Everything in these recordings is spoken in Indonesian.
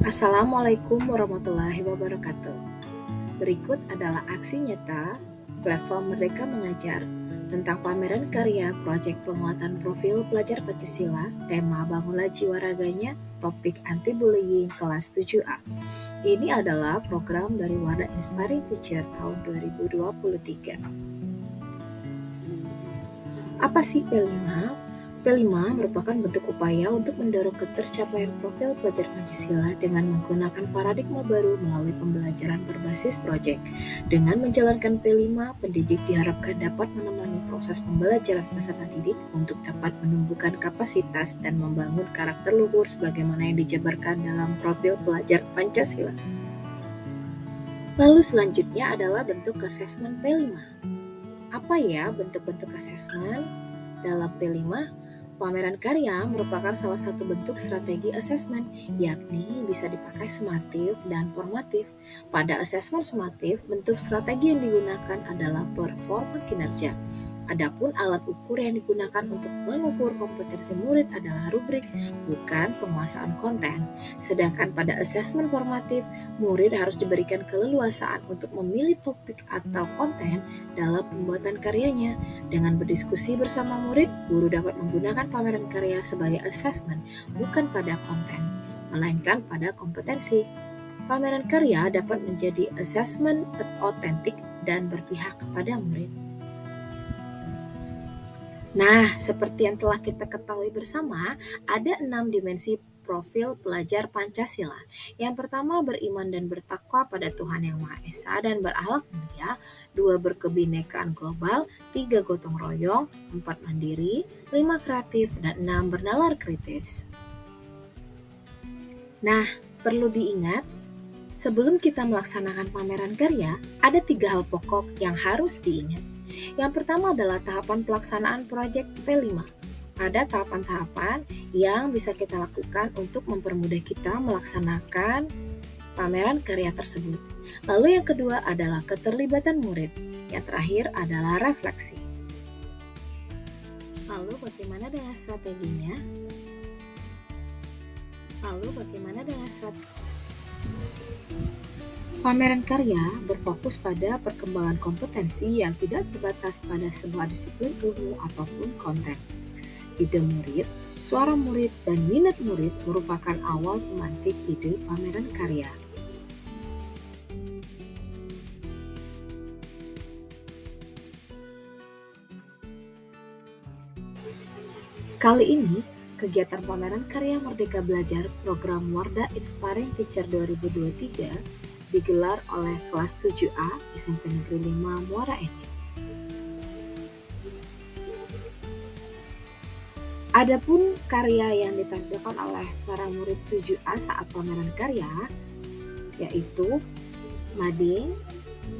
Assalamualaikum warahmatullahi wabarakatuh. Berikut adalah aksi nyata platform Merdeka Mengajar tentang pameran karya proyek penguatan profil pelajar Pancasila, tema Bangunlah Jiwa Raganya, topik anti-bullying kelas 7A. Ini adalah program dari Wadah Inspiring Teacher tahun 2023. Apa sih P5? P5 merupakan bentuk upaya untuk mendorong ketercapaian profil pelajar Pancasila dengan menggunakan paradigma baru melalui pembelajaran berbasis proyek. Dengan menjalankan P5, pendidik diharapkan dapat menemani proses pembelajaran peserta didik untuk dapat menumbuhkan kapasitas dan membangun karakter luhur sebagaimana yang dijabarkan dalam profil pelajar Pancasila. Lalu selanjutnya adalah bentuk asesmen P5. Apa ya bentuk-bentuk asesmen? Dalam P5, pameran karya merupakan salah satu bentuk strategi asesmen, yakni bisa dipakai sumatif dan formatif. Pada asesmen sumatif, bentuk strategi yang digunakan adalah performa kinerja. Adapun alat ukur yang digunakan untuk mengukur kompetensi murid adalah rubrik, bukan penguasaan konten. Sedangkan pada asesmen formatif, murid harus diberikan keleluasaan untuk memilih topik atau konten dalam pembuatan karyanya. Dengan berdiskusi bersama murid, guru dapat menggunakan pameran karya sebagai asesmen, bukan pada konten, melainkan pada kompetensi. Pameran karya dapat menjadi asesmen otentik dan berpihak kepada murid. Nah, seperti yang telah kita ketahui bersama, ada 6 dimensi profil pelajar Pancasila. Yang pertama, beriman dan bertakwa pada Tuhan Yang Maha Esa dan berakhlak mulia. 2, berkebinekaan global. 3, gotong royong. 4, mandiri. 5, kreatif. Dan 6, bernalar kritis. Nah, perlu diingat, sebelum kita melaksanakan pameran karya, ada 3 hal pokok yang harus diingat. Yang pertama adalah tahapan pelaksanaan proyek P5. Ada tahapan-tahapan yang bisa kita lakukan untuk mempermudah kita melaksanakan pameran karya tersebut. Lalu yang kedua adalah keterlibatan murid. Yang terakhir adalah refleksi. Lalu bagaimana dengan strateginya? Pameran karya berfokus pada perkembangan kompetensi yang tidak terbatas pada sebuah disiplin ilmu ataupun konten. Ide murid, suara murid, dan minat murid merupakan awal pemantik ide pameran karya. Kali ini, kegiatan pameran karya Merdeka Belajar program Wardah Inspiring Teacher 2023 digelar oleh kelas 7A SMP Negeri 5 Muara Enim. Adapun karya yang ditampilkan oleh para murid 7A saat pameran karya yaitu mading,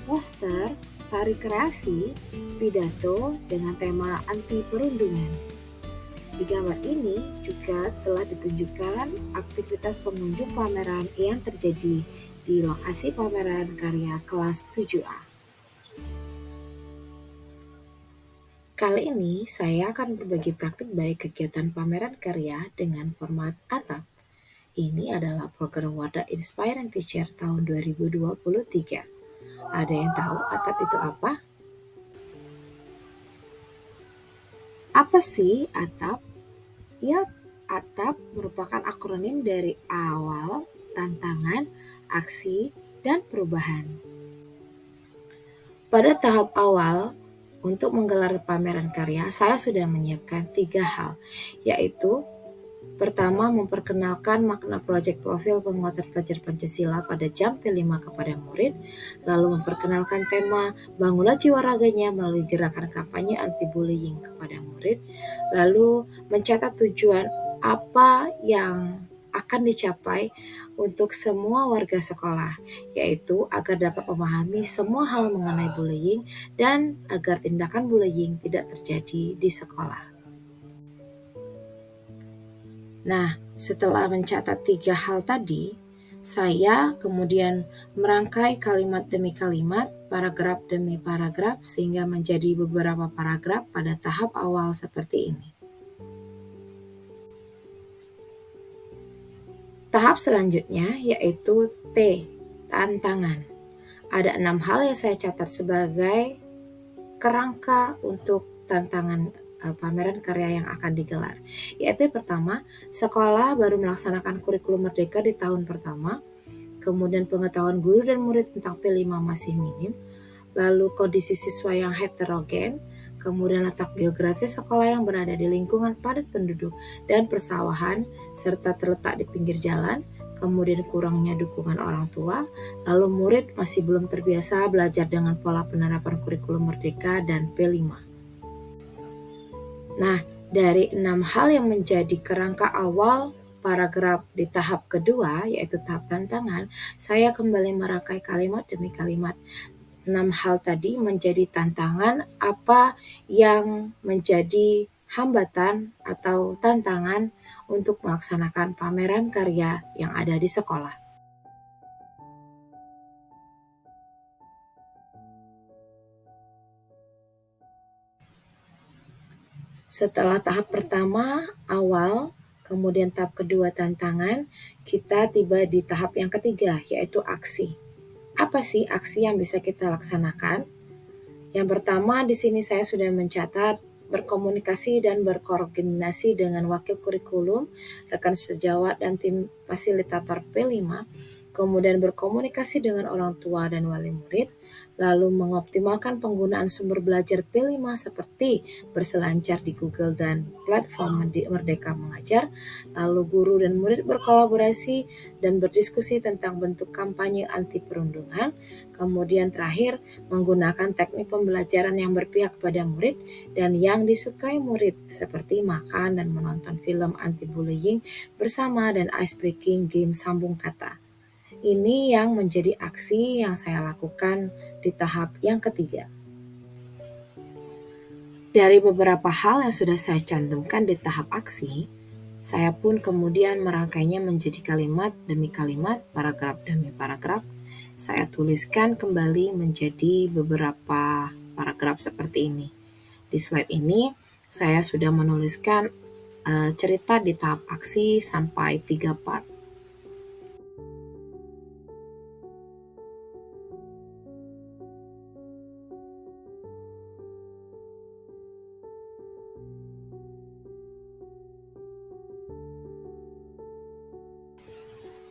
poster, tari kreasi, pidato dengan tema anti perundungan. Di gambar ini juga telah ditunjukkan aktivitas pengunjung pameran yang terjadi di lokasi pameran karya kelas 7A. Kali ini saya akan berbagi praktik baik kegiatan pameran karya dengan format ATAP. Ini adalah program Wardah Inspiring Teacher tahun 2023. Ada yang tahu ATAP itu apa? Apa sih ATAP? Ya, ATAP merupakan akronim dari awal, tantangan, aksi, dan perubahan. Pada tahap awal, untuk menggelar pameran karya, saya sudah menyiapkan 3 hal, yaitu pertama, memperkenalkan makna proyek profil penguatan pelajar Pancasila pada jam P5 kepada murid, lalu memperkenalkan tema Bangunlah Jiwa Raganya melalui gerakan kampanye anti-bullying kepada murid, lalu mencatat tujuan apa yang akan dicapai untuk semua warga sekolah, yaitu agar dapat memahami semua hal mengenai bullying dan agar tindakan bullying tidak terjadi di sekolah. Nah, setelah mencatat 3 hal tadi, saya kemudian merangkai kalimat demi kalimat, paragraf demi paragraf, sehingga menjadi beberapa paragraf pada tahap awal seperti ini. Tahap selanjutnya yaitu T, tantangan. Ada 6 hal yang saya catat sebagai kerangka untuk tantangan pameran karya yang akan digelar. Yaitu pertama, sekolah baru melaksanakan kurikulum merdeka di tahun pertama, kemudian pengetahuan guru dan murid tentang P5 masih minim, lalu kondisi siswa yang heterogen, kemudian letak geografis sekolah yang berada di lingkungan padat penduduk dan persawahan, serta terletak di pinggir jalan, kemudian kurangnya dukungan orang tua, lalu murid masih belum terbiasa belajar dengan pola penerapan kurikulum merdeka dan P5. Nah, dari 6 hal yang menjadi kerangka awal paragraf di tahap kedua, yaitu tahap tantangan, saya kembali merangkai kalimat demi kalimat. 6 hal tadi menjadi tantangan apa yang menjadi hambatan atau tantangan untuk melaksanakan pameran karya yang ada di sekolah. Setelah tahap pertama awal, kemudian tahap kedua tantangan, kita tiba di tahap yang ketiga, yaitu aksi. Apa sih aksi yang bisa kita laksanakan? Yang pertama, di sini saya sudah mencatat berkomunikasi dan berkoordinasi dengan wakil kurikulum, rekan sejawat, dan tim fasilitator P5, kemudian berkomunikasi dengan orang tua dan wali murid, lalu mengoptimalkan penggunaan sumber belajar P5 seperti berselancar di Google dan platform Merdeka Mengajar, lalu guru dan murid berkolaborasi dan berdiskusi tentang bentuk kampanye anti perundungan, kemudian terakhir menggunakan teknik pembelajaran yang berpihak pada murid dan yang disukai murid seperti makan dan menonton film anti-bullying bersama dan ice-breaking game sambung kata. Ini yang menjadi aksi yang saya lakukan di tahap yang ketiga. Dari beberapa hal yang sudah saya cantumkan di tahap aksi, saya pun kemudian merangkainya menjadi kalimat demi kalimat, paragraf demi paragraf. Saya tuliskan kembali menjadi beberapa paragraf seperti ini. Di slide ini, saya sudah menuliskan cerita di tahap aksi sampai 3 part.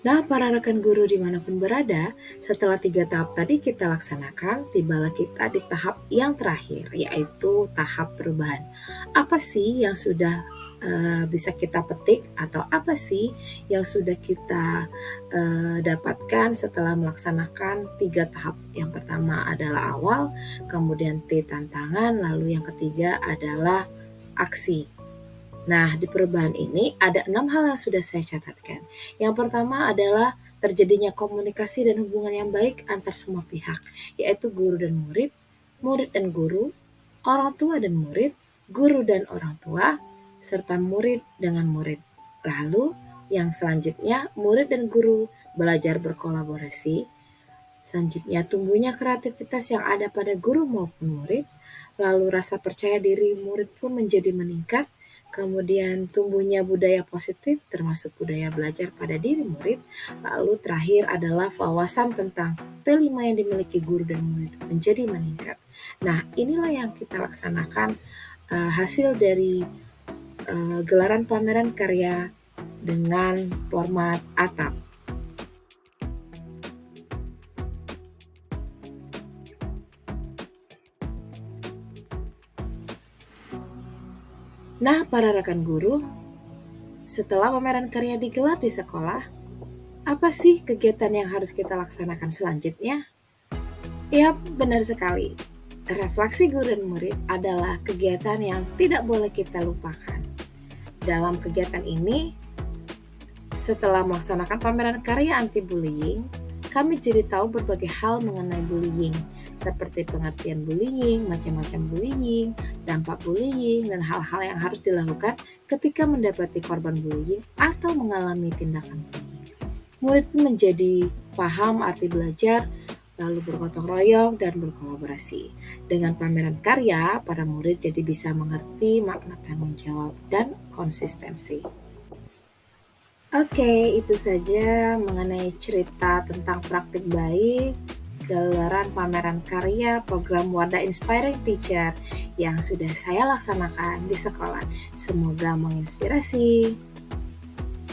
Nah, para rekan guru dimanapun berada, setelah 3 tahap tadi kita laksanakan, tibalah kita di tahap yang terakhir, yaitu tahap perubahan. Apa sih yang sudah bisa kita petik atau apa sih yang sudah kita dapatkan setelah melaksanakan 3 tahap? Yang pertama adalah awal, kemudian T tantangan, lalu yang ketiga adalah aksi. Nah, di perubahan ini ada 6 hal yang sudah saya catatkan. Yang pertama adalah terjadinya komunikasi dan hubungan yang baik antar semua pihak, yaitu guru dan murid, murid dan guru, orang tua dan murid, guru dan orang tua, serta murid dengan murid. Lalu, yang selanjutnya, murid dan guru belajar berkolaborasi. Selanjutnya, tumbuhnya kreativitas yang ada pada guru maupun murid. Lalu, rasa percaya diri murid pun menjadi meningkat. Kemudian tumbuhnya budaya positif termasuk budaya belajar pada diri murid. Lalu terakhir adalah wawasan tentang P5 yang dimiliki guru dan murid menjadi meningkat. Nah, inilah yang kita laksanakan hasil dari gelaran pameran karya dengan format atap. Nah, para rekan guru, setelah pameran karya digelar di sekolah, apa sih kegiatan yang harus kita laksanakan selanjutnya? Yap, benar sekali. Refleksi guru dan murid adalah kegiatan yang tidak boleh kita lupakan. Dalam kegiatan ini, setelah melaksanakan pameran karya anti-bullying, kami jadi tahu berbagai hal mengenai bullying, seperti pengertian bullying, macam-macam bullying, dampak bullying, dan hal-hal yang harus dilakukan ketika mendapati korban bullying atau mengalami tindakan bullying. Murid pun menjadi paham arti belajar, lalu bergotong royong dan berkolaborasi. Dengan pameran karya, para murid jadi bisa mengerti makna tanggung jawab dan konsistensi. Oke, itu saja mengenai cerita tentang praktik baik, gelaran pameran karya program Wadah Inspiring Teacher yang sudah saya laksanakan di sekolah. Semoga menginspirasi.